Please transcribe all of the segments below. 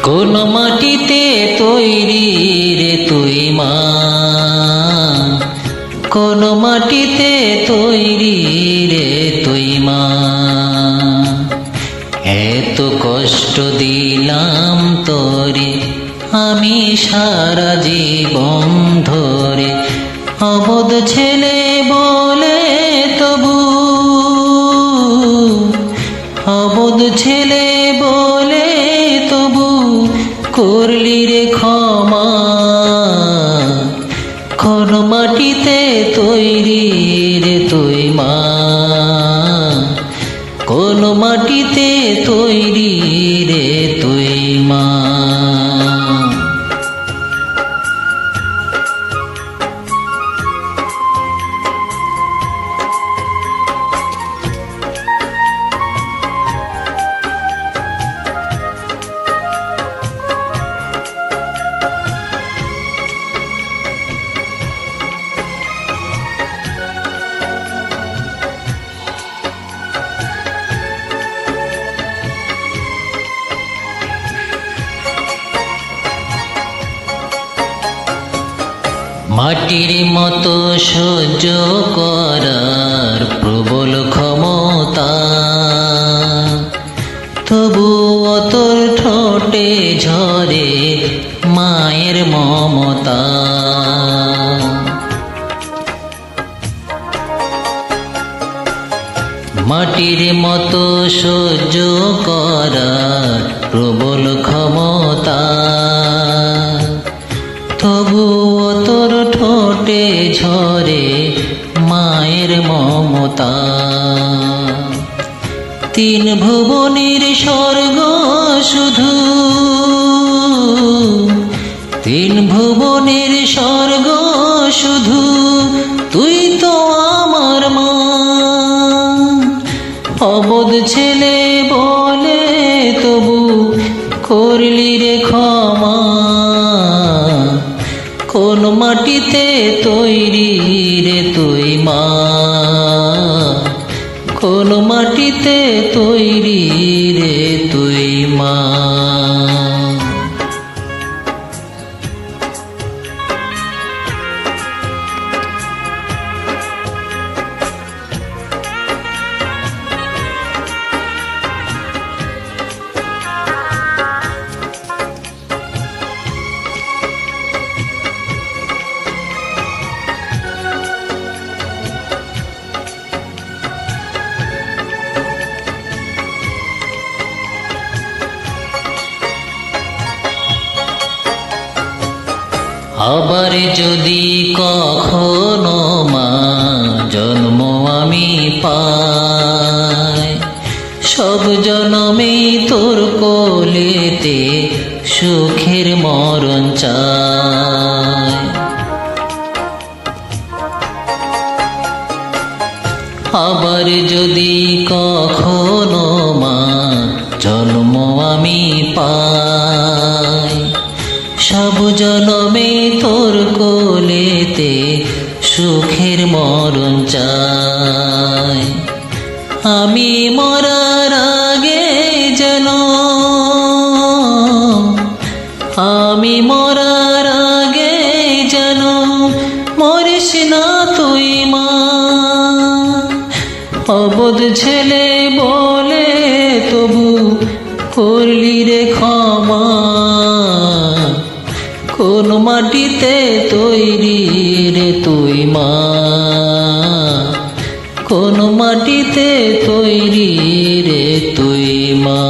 কোন মাটিতে তৈরি রে তুই মা, কোন মাটিতে তৈরি রে তুই মা। এত কষ্ট দিলাম তোরে আমি সারা জীবন ধরে, অবোধ ছেলে বলে তবু, অবোধ ছেলে বলে তবু করলি রে ক্ষমা। কোন মাটিতে তৈরি রে তুই মা, কোন মাটিতে তৈরি রে তুই মা। মাটির মতো সহ্য করার প্রবল ক্ষমতা, তবুও তোর ঠোঁটে ঝরে মায়ের মমতা। মাটির মতো সহ্য করার প্রবল ক্ষমতা, তবুও তোর ঠোঁটে ঝরে মায়ের মমতা। তিন ভুবনের স্বর্গ শুধু, তিন ভুবনের স্বর্গ শুধু তুই তো আমার মা। অবোধ ছেলে বলে তবু করলি রে ক্ষমা। কোন মাটিতে তৈরি রে তুই মা, কোন মাটিতে তৈরি রে তুই মা। আবার যদি কখনো মা জন্ম আমি পাই, সব জনমে তোর কোলেতে সুখের মরণ চাই। আবার যদি কখনো মা জন্ম আমি পাই, সব জনমে তোর কোলেতে সুখের মরণ চাই। আমি মরার আগে যেন, আমি মরার আগে যেন মরিস না তুই মা। অবোধ ছেলে বলে তবু করলি রে ক্ষমা। কোন মাটিতে তৈরি রে তুই মা, কোন মাটিতে তৈরি রে তুই মা।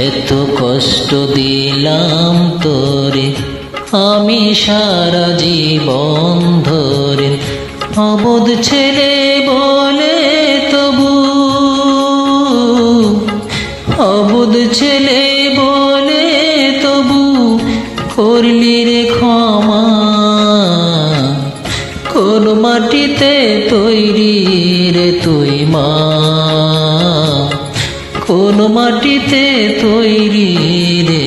এত কষ্ট দিলাম তোরে আমি সারা জীবন ধরে, অবোধ ছেলে বলে তবু, অবোধ ছেলে বলে তবু করলি রে ক্ষমা। কোন মাটিতে তৈরি রে তুই মা, কোন মাটিতে তৈরি রে